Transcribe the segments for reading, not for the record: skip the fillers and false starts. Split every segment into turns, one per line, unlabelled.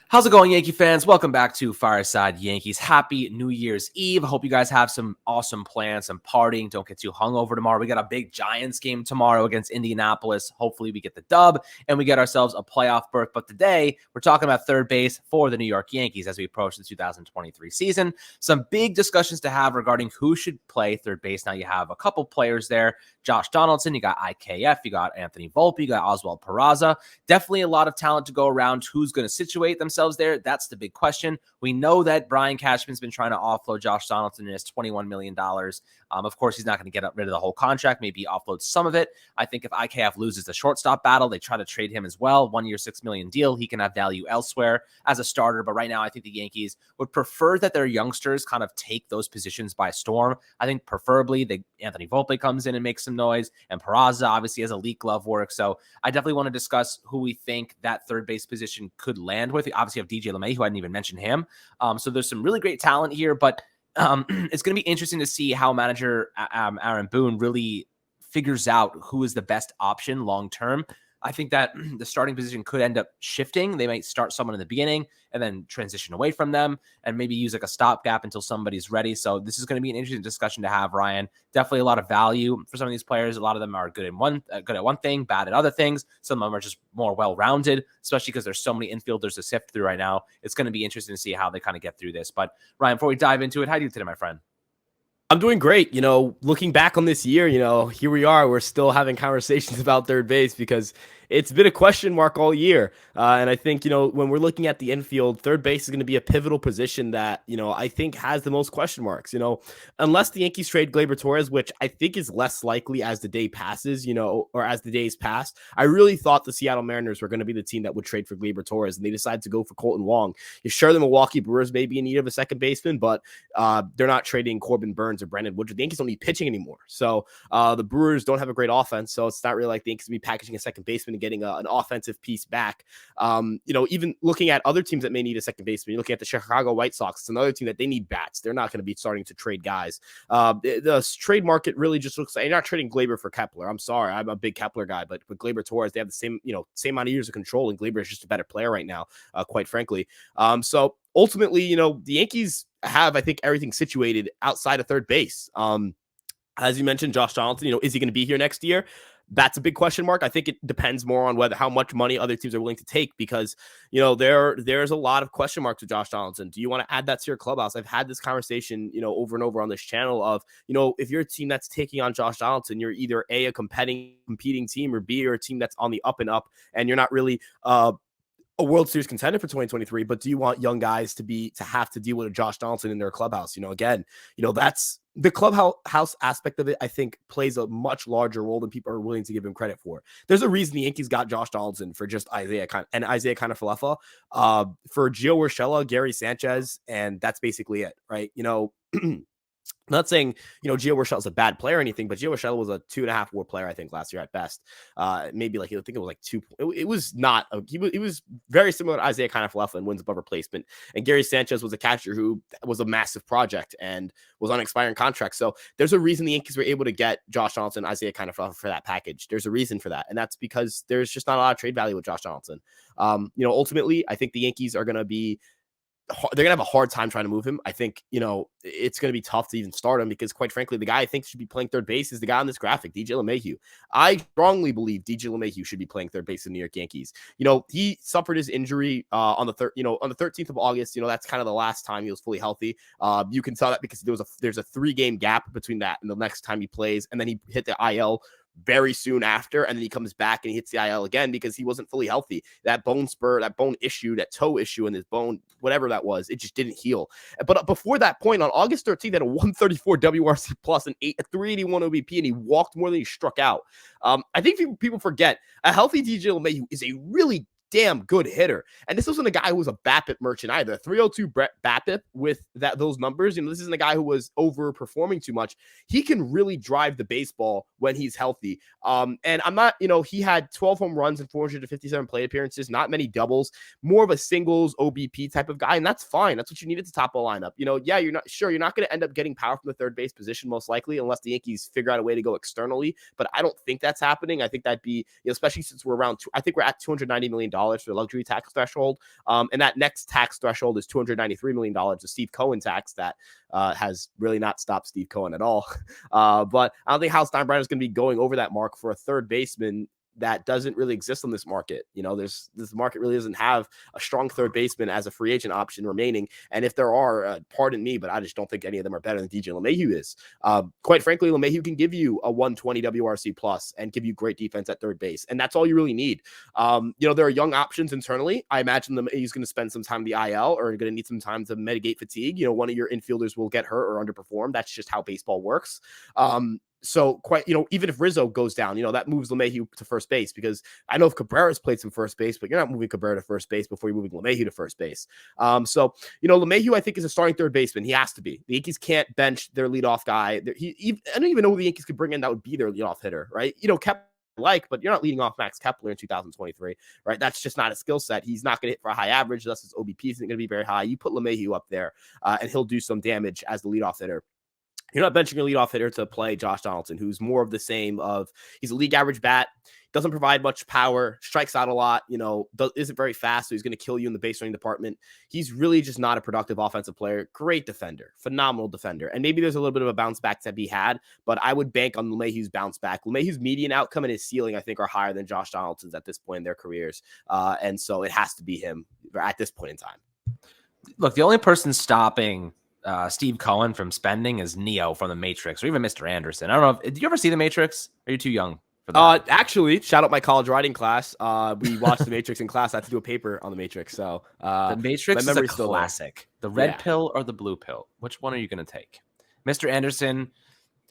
How's it going, Yankee fans? Welcome back to Fireside Yankees. Happy New Year's Eve. I hope you guys have some awesome plans, some partying. Don't get too hungover tomorrow. We got a big Giants game tomorrow against Indianapolis. Hopefully we get the dub and we get ourselves a playoff berth. But today we're talking about third base for the New York Yankees as we approach the 2023 season. Some big discussions to have regarding who should play third base. Now you have a couple players there. Josh Donaldson, you got IKF, you got Anthony Volpe, you got Oswald Peraza. Definitely a lot of talent to go around. Who's going to situate themselves there? That's the big question. We know that Brian Cashman's been trying to offload Josh Donaldson in his $21 million. Of course, he's not going to get rid of the whole contract. Maybe offload some of it. I think if IKF loses the shortstop battle, they try to trade him as well. 1 year, $6 million deal. He can have value elsewhere as a starter. But right now, I think the Yankees would prefer that their youngsters kind of take those positions by storm. I think preferably Anthony Volpe comes in and makes some noise, and Peraza obviously has elite glove work. So I definitely want to discuss who we think that third base position could land with. Obviously, you have DJ LeMay, who I didn't even mention him. So there's some really great talent here, but it's going to be interesting to see how manager Aaron Boone really figures out who is the best option long term. I think that the starting position could end up shifting. They might start someone in the beginning and then transition away from them and maybe use like a stopgap until somebody's ready. So this is going to be an interesting discussion to have, Ryan. Definitely a lot of value for some of these players. A lot of them are good at one thing, bad at other things. Some of them are just more well-rounded, especially because there's so many infielders to sift through right now. It's going to be interesting to see how they kind of get through this. But Ryan, before we dive into it, how do you do today, my friend?
I'm doing great. Looking back on this year, here we are. We're still having conversations about third base because it's been a question mark all year. And I think, when we're looking at the infield, third base is going to be a pivotal position that, I think has the most question marks, unless the Yankees trade Gleyber Torres, which I think is less likely as the day passes, or as the days pass. I really thought the Seattle Mariners were going to be the team that would trade for Gleyber Torres, and they decided to go for Colton Wong. You're sure the Milwaukee Brewers may be in need of a second baseman, but they're not trading Corbin Burns or Brandon Woodruff. The Yankees don't need pitching anymore. So the Brewers don't have a great offense, so it's not really like the Yankees will be packaging a second baseman and getting an offensive piece back. Even looking at other teams that may need a second baseman, you're looking at the Chicago White Sox. It's another team that they need bats. They're not going to be starting to trade guys. The trade market really just looks like you're not trading Gleyber for Kepler. I'm sorry, I'm a big Kepler guy, but with Gleyber Torres, they have the same amount of years of control, and Gleyber is just a better player right now, quite frankly. So ultimately, the Yankees have, I think, everything situated outside of third base. As you mentioned, Josh Donaldson, is he going to be here next year? That's a big question mark. I think it depends more on how much money other teams are willing to take because, there's a lot of question marks with Josh Donaldson. Do you want to add that to your clubhouse? I've had this conversation, over and over on this channel of, if you're a team that's taking on Josh Donaldson, you're either A, competing team, or B, you're a team that's on the up and up, and you're not really a World Series contender for 2023, but do you want young guys to have to deal with a Josh Donaldson in their clubhouse? That's the clubhouse aspect of it. I think plays a much larger role than people are willing to give him credit for. There's a reason the Yankees got Josh Donaldson for just Isaiah Kiner-Falefa, for Gio Urshela, Gary Sanchez, and that's basically it, right? Not saying, Gio Urshela is a bad player or anything, but Gio Urshela was a 2.5 WAR player, I think, last year at best. Maybe I think it was like 2. It was not. He was very similar to Isaiah Kiner-Falefa in wins above replacement. And Gary Sanchez was a catcher who was a massive project and was on expiring contracts. So there's a reason the Yankees were able to get Josh Donaldson, Isaiah Kiner-Falefa for that package. There's a reason for that, and that's because there's just not a lot of trade value with Josh Donaldson. Ultimately, I think the Yankees are going to be. They're going to have a hard time trying to move him. I think, it's going to be tough to even start him because, quite frankly, the guy I think should be playing third base is the guy on this graphic, DJ LeMahieu. I strongly believe DJ LeMahieu should be playing third base in the New York Yankees. He suffered his injury on the 13th of August. That's kind of the last time he was fully healthy. You can tell that because there's a 3-game gap between that and the next time he plays, and then he hit the IL very soon after, and then he comes back and he hits the IL again because he wasn't fully healthy. That bone spur, that bone issue, that toe issue in his bone, whatever that was, it just didn't heal. But before that point, on August 13th, he had a 134 WRC plus and a 381 OBP, and he walked more than he struck out. I think people forget a healthy DJ LeMahieu is a really damn good hitter. And this wasn't a guy who was a BABIP merchant either. 302 BABIP with those numbers. This isn't a guy who was overperforming too much. He can really drive the baseball when he's healthy. And I'm not, he had 12 home runs and 457 plate appearances, not many doubles, more of a singles OBP type of guy. And that's fine. That's what you need at the top of the lineup. You're not going to end up getting power from the third base position, most likely, unless the Yankees figure out a way to go externally. But I don't think that's happening. I think that'd be, especially since we're at $290 million for the luxury tax threshold. And that next tax threshold is $293 million, the Steve Cohen tax that has really not stopped Steve Cohen at all. But I don't think Hal Steinbrenner is going to be going over that mark for a third baseman that doesn't really exist on this market. This market really doesn't have a strong third baseman as a free agent option remaining. And if there are, pardon me, but I just don't think any of them are better than DJ LeMahieu is. Quite frankly, LeMahieu can give you a 120 WRC plus and give you great defense at third base. And that's all you really need. There are young options internally. I imagine LeMahieu's going to spend some time in the IL or going to need some time to mitigate fatigue. One of your infielders will get hurt or underperform. That's just how baseball works. So even if Rizzo goes down, that moves LeMahieu to first base, because I know if Cabrera's played some first base, but you're not moving Cabrera to first base before you're moving LeMahieu to first base. LeMahieu, I think, is a starting third baseman. He has to be. The Yankees can't bench their leadoff guy. I don't even know who the Yankees could bring in that would be their leadoff hitter, right? Kepler, but you're not leading off Max Kepler in 2023, right? That's just not a skill set. He's not going to hit for a high average, thus his OBP isn't going to be very high. You put LeMahieu up there, and he'll do some damage as the leadoff hitter. You're not benching a leadoff hitter to play Josh Donaldson, who's more of the same of he's a league average bat, doesn't provide much power, strikes out a lot, isn't very fast, so he's going to kill you in the base running department. He's really just not a productive offensive player. Great defender, phenomenal defender. And maybe there's a little bit of a bounce back to be had, but I would bank on LeMahieu's bounce back. LeMahieu's median outcome and his ceiling, I think, are higher than Josh Donaldson's at this point in their careers. And so it has to be him at this point in time.
Look, the only person stopping Steve Cohen from spending is Neo from The Matrix, or even Mr. Anderson. I don't know. Did you ever see The Matrix? Are you too young for that?
Actually, shout out my college writing class. We watched The Matrix in class. I had to do a paper on The Matrix. So
The Matrix is a classic. The red pill or the blue pill? Which one are you going to take? Mr. Anderson,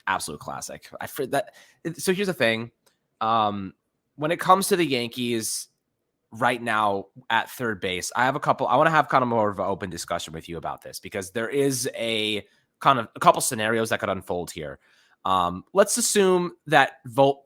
absolute classic. I forget that. So here's the thing. When it comes to the Yankees right now at third base, I want to have kind of more of an open discussion with you about this, because there is a couple scenarios that could unfold here. Let's assume that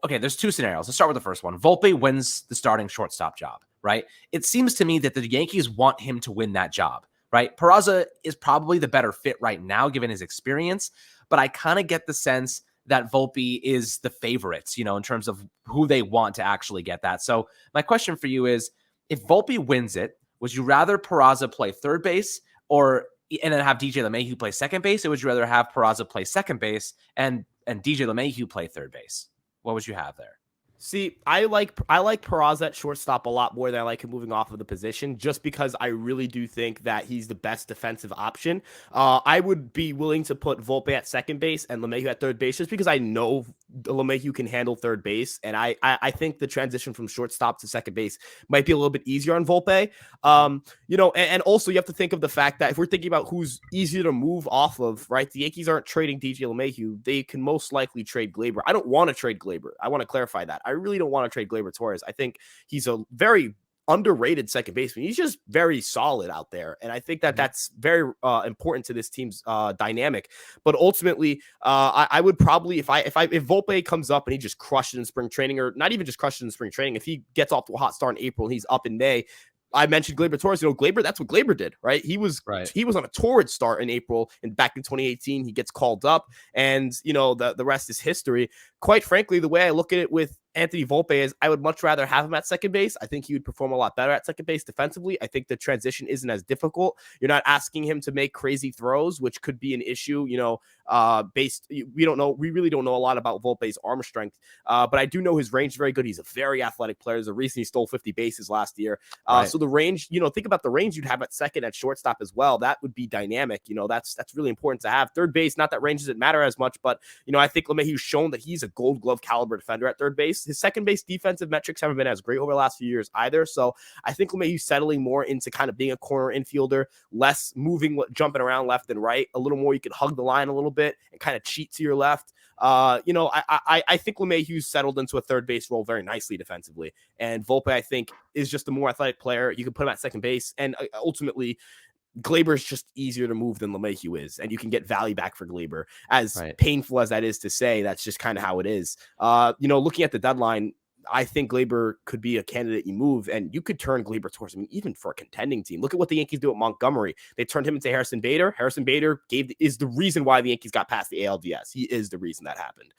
there's two scenarios. Let's start with the first one. Volpe wins the starting shortstop job, right? It seems to me that the Yankees want him to win that job, right? Peraza is probably the better fit right now, given his experience, but I kind of get the sense that Volpe is the favorites, in terms of who they want to actually get that. So my question for you is, if Volpe wins it, would you rather Peraza play third base and then have DJ LeMahieu play second base, or would you rather have Peraza play second base and DJ LeMahieu play third base? What would you have there?
See, I like Peraza at shortstop a lot more than I like him moving off of the position, just because I really do think that he's the best defensive option. I would be willing to put Volpe at second base and LeMahieu at third base, just because I know LeMahieu can handle third base, and I think the transition from shortstop to second base might be a little bit easier on Volpe. And also you have to think of the fact that if we're thinking about who's easier to move off of, right? The Yankees aren't trading DJ LeMahieu. They can most likely trade Gleyber. I don't want to trade Gleyber. I want to clarify that. I really don't want to trade Gleyber Torres. I think he's a very underrated second baseman. He's just very solid out there. And I think that that's very important to this team's dynamic. But ultimately, I would probably, if Volpe comes up and he just crushes in spring training, or not even just crushes in spring training, if he gets off to a hot start in April and he's up in May, I mentioned Gleyber Torres. Gleyber, that's what Gleyber did, right? He was on a torrid start in April, and back in 2018, he gets called up, and the rest is history. Quite frankly, the way I look at it with Anthony Volpe is I would much rather have him at second base. I think he would perform a lot better at second base defensively. I think the transition isn't as difficult. You're not asking him to make crazy throws, which could be an issue, we don't know. We really don't know a lot about Volpe's arm strength, but I do know his range is very good. He's a very athletic player. There's a reason he stole 50 bases last year. So the range, think about the range you'd have at second, at shortstop as well. That would be dynamic. That's really important to have. Third base, not that range doesn't matter as much, but I think LeMahieu's shown that he's a Gold Glove caliber defender at third base. His second base defensive metrics haven't been as great over the last few years either. So I think LeMahieu's settling more into kind of being a corner infielder, less moving, jumping around left and right, a little more. You can hug the line a little bit and kind of cheat to your left. I think LeMahieu's settled into a third base role very nicely defensively. And Volpe, I think, is just a more athletic player. You can put him at second base. And ultimately, Gleyber is just easier to move than LeMahieu is, and you can get value back for Gleyber. As painful as that is to say, that's just kind of how it is. Looking at the deadline, I think Gleyber could be a candidate you move, and you could turn Gleyber Torres, I mean, even for a contending team. Look at what the Yankees do at Montgomery. They turned him into Harrison Bader. Harrison Bader is the reason why the Yankees got past the ALDS. He is the reason that happened.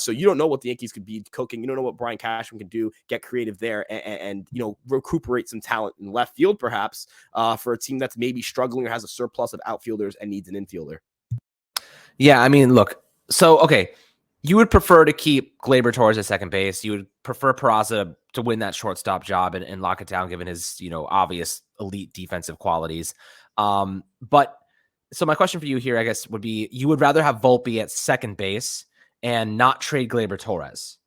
So you don't know what the Yankees could be cooking. You don't know what Brian Cashman can do, get creative there, and recuperate some talent in left field, perhaps, for a team that's maybe struggling or has a surplus of outfielders and needs an infielder.
Yeah, I mean, look, so, okay, you would prefer to keep Gleyber Torres at second base. You would prefer Peraza to win that shortstop job and lock it down, given his, obvious elite defensive qualities. But so my question for you here, I guess, would be, you would rather have Volpe at second base and not trade Gleyber Torres,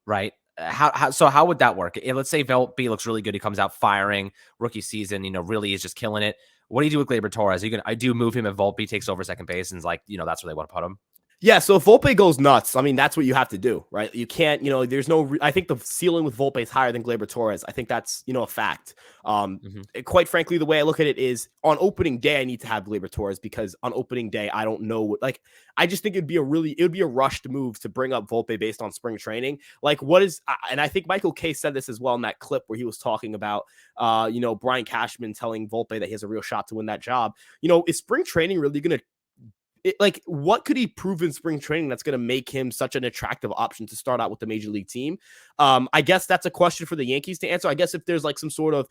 right? How would that work? Let's say Volpe looks really good. He comes out firing, rookie season, really is just killing it. What do you do with Gleyber Torres? I do move him if Volpe takes over second base and is like, that's where they want to put him.
Yeah, so if Volpe goes nuts, I mean, that's what you have to do, right? You can't, there's I think the ceiling with Volpe is higher than Gleyber Torres. I think that's, a fact. Quite frankly, the way I look at it is on opening day, I need to have Gleyber Torres because on opening day, I don't know, I just think it would be a rushed move to bring up Volpe based on spring training. And I think Michael Kay said this as well in that clip where he was talking about, Brian Cashman telling Volpe that he has a real shot to win that job. Is spring training really going to, what could he prove in spring training that's going to make him such an attractive option to start out with the major league team? I guess that's a question for the Yankees to answer. I guess if there's some sort of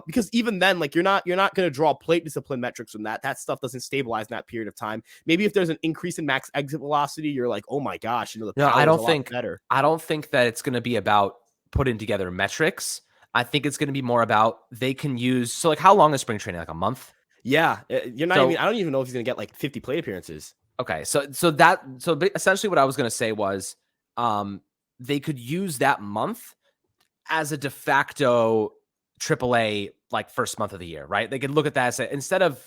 because even then, you're not going to draw plate discipline metrics from that stuff doesn't stabilize in that period of time. Maybe if there's an increase in max exit velocity, you're like, oh my gosh, the power
I don't
is a
think
lot better.
I don't think that it's going to be about putting together metrics. I think it's going to be more about they can use. So how long is spring training? A month?
Yeah, you're not I don't even know if he's going to get 50 plate appearances.
Okay, so essentially what I was going to say was they could use that month as a de facto AAA first month of the year, right? They could look at that as instead of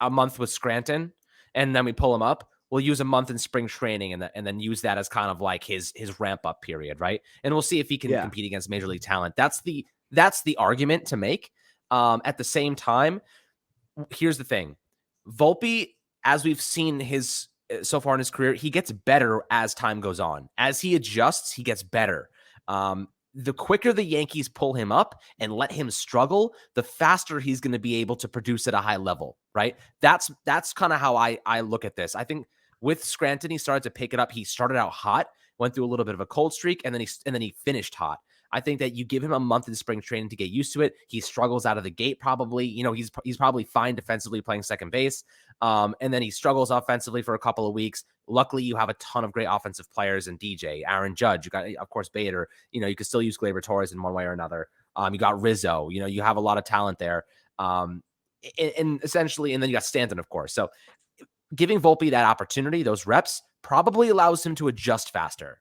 a month with Scranton and then we pull him up, we'll use a month in spring training and then use that as kind of his ramp up period, right? And we'll see if he can compete against major league talent. That's the argument to make. At the same time, here's the thing. Volpe, as we've seen so far in his career, he gets better as time goes on. As he adjusts, he gets better. The quicker the Yankees pull him up and let him struggle, the faster he's going to be able to produce at a high level, right? That's kind of how I look at this. I think with Scranton, he started to pick it up. He started out hot, went through a little bit of a cold streak, and then he finished hot. I think that you give him a month in spring training to get used to it. He struggles out of the gate probably. He's probably fine defensively playing second base. And then he struggles offensively for a couple of weeks. Luckily, you have a ton of great offensive players in DJ, Aaron Judge. You got, of course, Bader. You can still use Gleyber Torres in one way or another. You got Rizzo. You have a lot of talent there. And essentially, and then you got Stanton, of course. So giving Volpe that opportunity, those reps, probably allows him to adjust faster.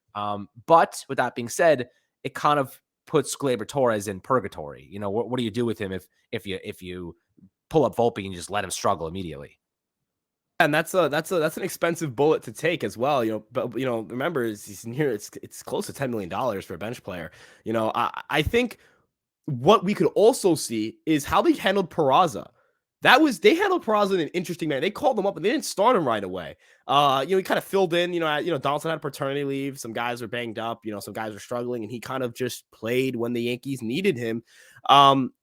But with that being said, it kind of puts Gleyber Torres in purgatory. What do you do with him if you pull up Volpe and you just let him struggle immediately?
And that's an expensive bullet to take as well. But remember, it's close to $10 million for a bench player. I think what we could also see is how they handled Peraza. They handled Peraza in an interesting manner. They called him up and they didn't start him right away. He kind of filled in, Donaldson had paternity leave. Some guys were banged up, some guys were struggling, and he kind of just played when the Yankees needed him. Unfortunately,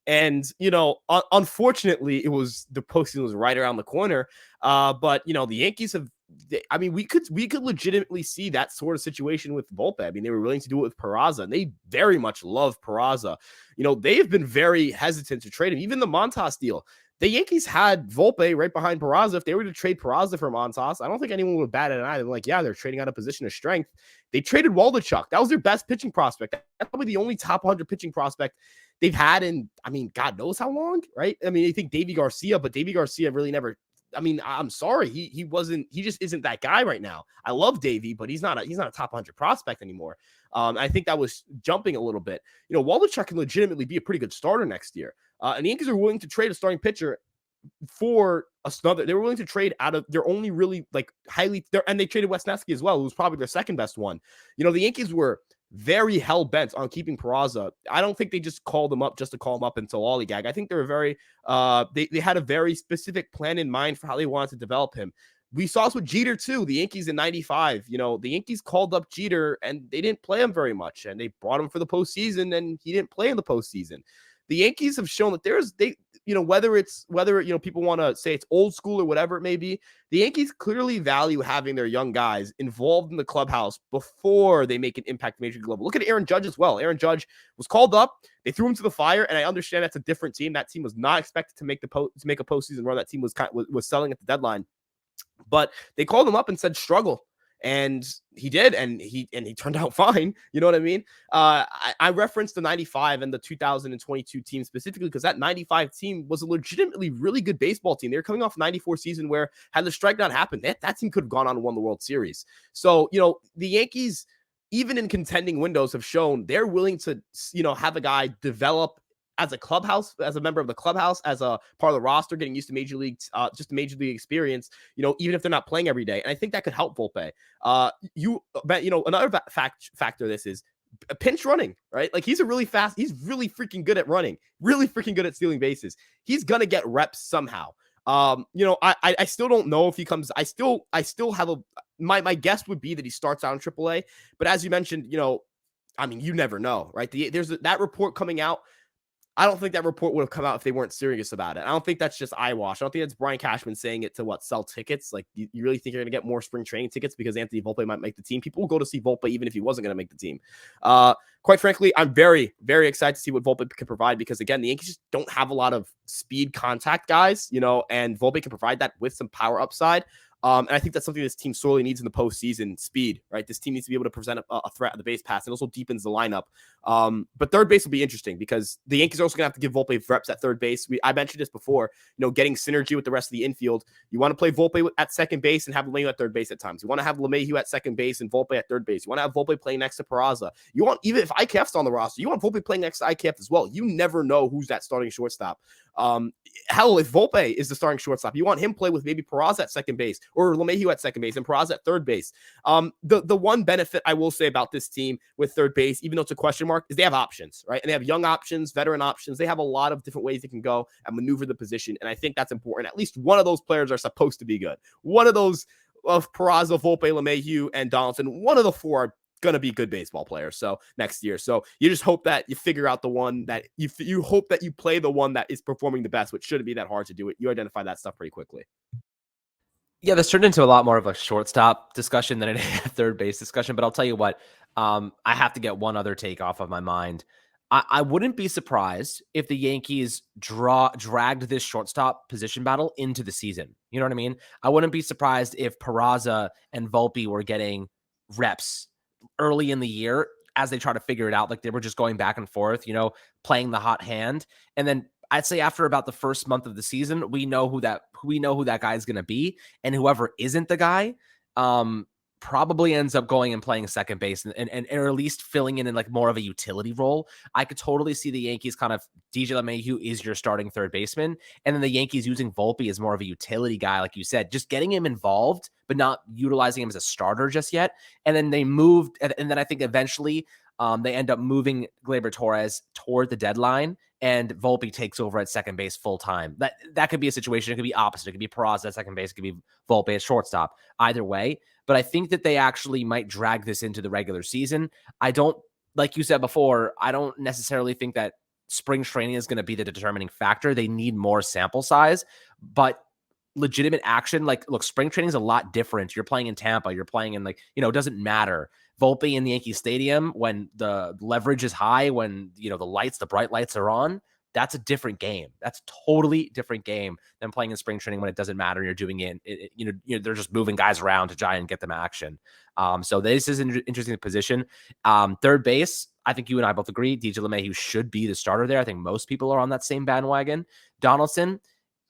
the postseason was right around the corner. But the Yankees we could legitimately see that sort of situation with Volpe. I mean, they were willing to do it with Peraza, and they very much love Peraza. They have been very hesitant to trade him. Even the Montas deal, the Yankees had Volpe right behind Peraza. If they were to trade Peraza for Montas, I don't think anyone would bat an eye. They're like, yeah, they're trading out a position of strength. They traded Waldichuk. That was their best pitching prospect. That's probably the only top 100 pitching prospect they've had in, God knows how long, right? I think Davy Garcia, but Davy Garcia really never. I'm sorry, he just isn't that guy right now. I love Davey, but he's not a top 100 prospect anymore. I think that was jumping a little bit. Waldichuk can legitimately be a pretty good starter next year. And the Yankees are willing to trade a starting pitcher for another. They were willing to trade out of their only really highly there, and they traded Wesneski as well, who was probably their second best one. The Yankees were very hell bent on keeping Peraza. I don't think they just called him up just to call him up until lollygag. I think they were very they had a very specific plan in mind for how they wanted to develop him. we saw this with Jeter too. The Yankees in '95, the Yankees called up Jeter and they didn't play him very much, and they brought him for the postseason, and he didn't play in the postseason. The Yankees have shown that whether people want to say it's old school or whatever it may be, the Yankees clearly value having their young guys involved in the clubhouse before they make an impact major league level. Look at Aaron Judge as well. Aaron Judge was called up. They threw him to the fire, and I understand that's a different team. That team was not expected to make a postseason run. That team was selling at the deadline. But they called him up and said struggle, and he did, and he turned out fine. You know what I mean? I referenced the 95 and the 2022 team specifically because that 95 team was a legitimately really good baseball team. They were coming off a 94 season where, had the strike not happened, that team could have gone on and won the World Series. So, the Yankees, even in contending windows, have shown they're willing to, have a guy develop as a clubhouse, as a member of the clubhouse, as a part of the roster, getting used to major league, just major league experience, even if they're not playing every day. And I think that could help Volpe. Another factor this is pinch running, right? Like, he's really freaking good at running, really freaking good at stealing bases. He's going to get reps somehow. I still don't know if he comes. I still have my guess would be that he starts out in AAA, but as you mentioned, you never know, right? There's that report coming out. I don't think that report would have come out if they weren't serious about it. I don't think that's just eyewash. I don't think that's Brian Cashman saying it to sell tickets. Like, you really think you're going to get more spring training tickets because Anthony Volpe might make the team? People will go to see Volpe even if he wasn't going to make the team. Quite frankly, I'm very, very excited to see what Volpe can provide because, again, the Yankees just don't have a lot of speed contact guys, and Volpe can provide that with some power upside. And I think that's something this team sorely needs in the postseason: speed, right? This team needs to be able to present a threat at the base pass and also deepens the lineup. But third base will be interesting because the Yankees are also going to have to give Volpe reps at third base. I mentioned this before, getting synergy with the rest of the infield. You want to play Volpe at second base and have LeMahieu at third base at times. You want to have LeMahieu at second base and Volpe at third base. You want to have Volpe playing next to Peraza. You want, even if IKF's on the roster, you want Volpe playing next to IKF as well. You never know who's that starting shortstop. Hell, if Volpe is the starting shortstop, you want him play with maybe Peraza at second base or LeMahieu at second base and Peraza at third base. The one benefit I will say about this team with third base, even though it's a question mark, is they have options, right? And they have young options, veteran options. They have a lot of different ways they can go and maneuver the position. And I think that's important. At least one of those players are supposed to be good. One of those, of Peraza, Volpe, LeMahieu, and Donaldson, one of the four are going to be good baseball players. So next year. So you just hope that you figure out the one that you hope that you play the one that is performing the best, which shouldn't be that hard to do it. You identify that stuff pretty quickly.
Yeah, this turned into a lot more of a shortstop discussion than a third base discussion. But I'll tell you what, I have to get one other take off of my mind. I wouldn't be surprised if the Yankees dragged this shortstop position battle into the season. You know what I mean? I wouldn't be surprised if Peraza and Volpe were getting reps early in the year as they try to figure it out. Like, they were just going back and forth, playing the hot hand. And then I'd say after about the first month of the season, we know who that guy is going to be. And whoever isn't the guy, probably ends up going and playing second base and or at least filling in like more of a utility role. I could totally see the Yankees kind of, DJ LeMahieu is your starting third baseman, and then the Yankees using Volpe as more of a utility guy, like you said, just getting him involved, but not utilizing him as a starter just yet. And then they moved, and then I think eventually they end up moving Gleyber Torres toward the deadline, and Volpe takes over at second base full time. That could be a situation. It could be opposite. It could be Peraza at second base. It could be Volpe at shortstop. Either way. But I think that they actually might drag this into the regular season. I don't, like you said before, I don't necessarily think that spring training is going to be the determining factor. They need more sample size, but legitimate action. Like, look, spring training is a lot different. You're playing in Tampa. You're playing in, like, it doesn't matter. Volpe in the Yankee Stadium, when the leverage is high, when, the bright lights are on, that's a different game. That's a totally different game than playing in spring training when it doesn't matter. You're doing it, they're just moving guys around to try and get them action. So this is an interesting position. Third base, I think you and I both agree, DJ LeMahieu should be the starter there. I think most people are on that same bandwagon. Donaldson,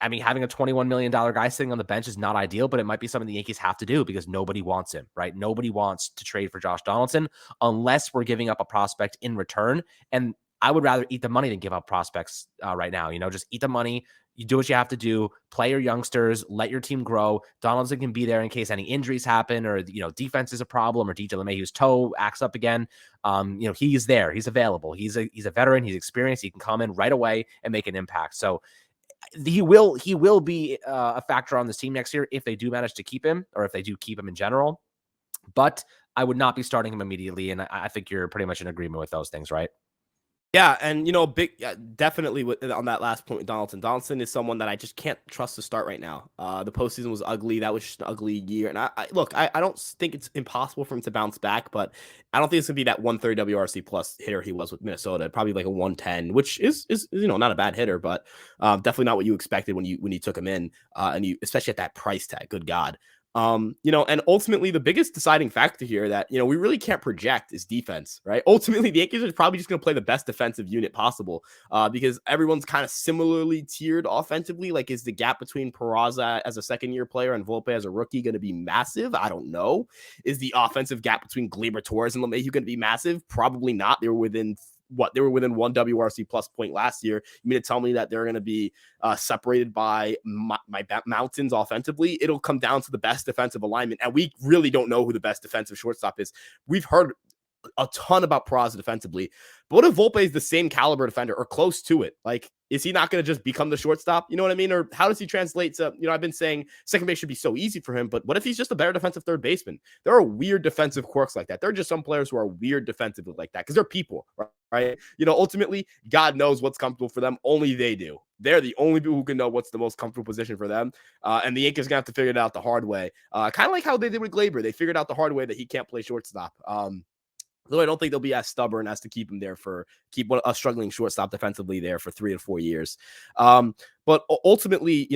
having a $21 million guy sitting on the bench is not ideal, but it might be something the Yankees have to do because nobody wants him, right? Nobody wants to trade for Josh Donaldson unless we're giving up a prospect in return. And I would rather eat the money than give up prospects right now. Just eat the money. You do what you have to do. Play your youngsters. Let your team grow. Donaldson can be there in case any injuries happen or, defense is a problem or DJ LeMahieu's toe acts up again. He's there. He's available. He's a veteran. He's experienced. He can come in right away and make an impact. So he will be a factor on this team next year if they do manage to keep him, or if they do keep him in general. But I would not be starting him immediately, and I think you're pretty much in agreement with those things, right?
Yeah, and definitely on that last point with Donaldson. Donaldson is someone that I just can't trust to start right now. The postseason was ugly. That was just an ugly year. And I don't think it's impossible for him to bounce back, but I don't think it's gonna be that 130 WRC plus hitter he was with Minnesota. Probably like a 110, which is not a bad hitter, but definitely not what you expected when you took him in, and you especially at that price tag. Good God. And ultimately the biggest deciding factor here that, we really can't project is defense, right? Ultimately, the Yankees are probably just going to play the best defensive unit possible, because everyone's kind of similarly tiered offensively. Like, is the gap between Peraza as a second-year player and Volpe as a rookie going to be massive? I don't know. Is the offensive gap between Gleyber Torres and LeMahieu going to be massive? Probably not. They were within one WRC plus point last year. You mean to tell me that they're going to be separated by my mountains offensively? It'll come down to the best defensive alignment, and we really don't know who the best defensive shortstop is. We've heard a ton about Peraza defensively, but what if Volpe is the same caliber defender or close to it? Like, is he not going to just become the shortstop? You know what I mean? Or how does he translate to, I've been saying second base should be so easy for him, but what if he's just a better defensive third baseman? There are weird defensive quirks like that. There are just some players who are weird defensively like that because they're people, right? Ultimately, God knows what's comfortable for them. Only they do. They're the only people who can know what's the most comfortable position for them. And the Yankees are going to have to figure it out the hard way. Kind of like how they did with Gleyber. They figured out the hard way that he can't play shortstop. Though I don't think they'll be as stubborn as to keep a struggling shortstop defensively there for 3 to 4 years. But ultimately,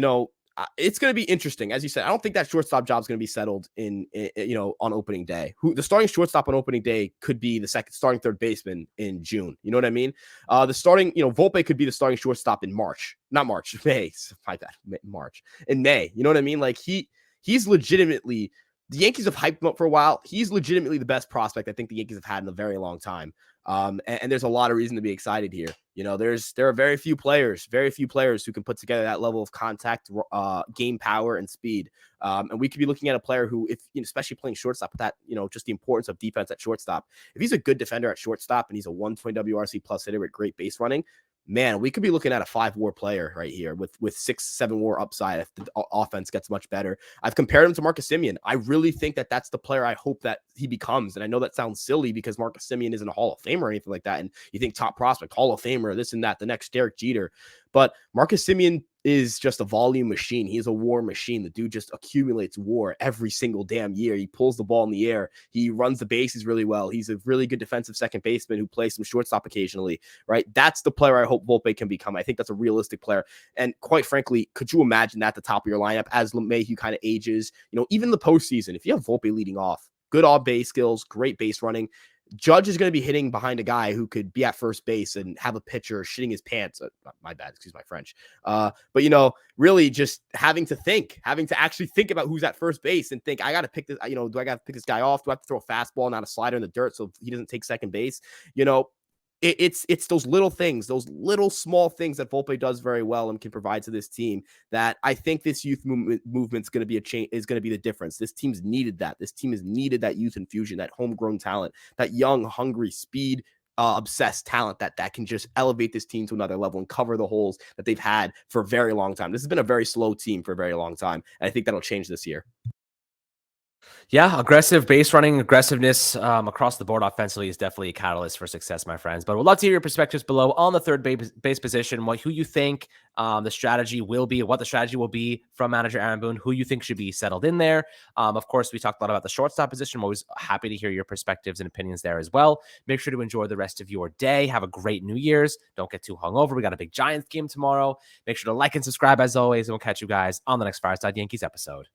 it's going to be interesting. As you said, I don't think that shortstop job is going to be settled on opening day. The starting shortstop on opening day could be the starting third baseman in June. You know what I mean? Volpe could be the starting shortstop in March, not March, May. My bad, March, in May. You know what I mean? Like he's legitimately. The Yankees have hyped him up for a while. He's legitimately the best prospect I think the Yankees have had in a very long time. And there's a lot of reason to be excited here. There are very few players who can put together that level of contact, game power, and speed. And we could be looking at a player who, if especially playing shortstop, with that, just the importance of defense at shortstop. If he's a good defender at shortstop and he's a 120 WRC plus hitter with great base running, man, we could be looking at a 5-WAR player right here with 6-7 WAR upside if the offense gets much better. I've compared him to Marcus Semien. I really think that that's the player I hope that he becomes. And I know that sounds silly because Marcus Semien isn't a Hall of Famer or anything like that. And you think top prospect, Hall of Famer, this and that, the next Derek Jeter. But Marcus Semien is just a volume machine. He is a WAR machine. The dude just accumulates WAR every single damn year. He pulls the ball in the air. He runs the bases really well. He's a really good defensive second baseman who plays some shortstop occasionally, right? That's the player I hope Volpe can become. I think that's a realistic player. And quite frankly, could you imagine that at the top of your lineup as LeMahieu kind of ages? Even the postseason, if you have Volpe leading off, good on-base skills, great base running, Judge is going to be hitting behind a guy who could be at first base and have a pitcher shitting his pants. My bad, excuse my French. But really just having to actually think about who's at first base and think, I got to pick this. Do I got to pick this guy off? Do I have to throw a fastball, not a slider in the dirt, so he doesn't take second base? It's those little things, those little small things that Volpe does very well and can provide to this team that I think this youth movement's going to be is going to be the difference. This team's needed that. This team has needed that youth infusion, that homegrown talent, that young, hungry, speed obsessed talent that can just elevate this team to another level and cover the holes that they've had for a very long time. This has been a very slow team for a very long time, and I think that'll change this year.
Yeah, aggressive base running, aggressiveness across the board offensively is definitely a catalyst for success, my friends. But we'd love to hear your perspectives below on the third base position, who you think the strategy will be, what the strategy will be from manager Aaron Boone, who you think should be settled in there. Of course, we talked a lot about the shortstop position. I'm always happy to hear your perspectives and opinions there as well. Make sure to enjoy the rest of your day. Have a great New Year's. Don't get too hungover. We got a big Giants game tomorrow. Make sure to like and subscribe as always, and we'll catch you guys on the next Fireside Yankees episode.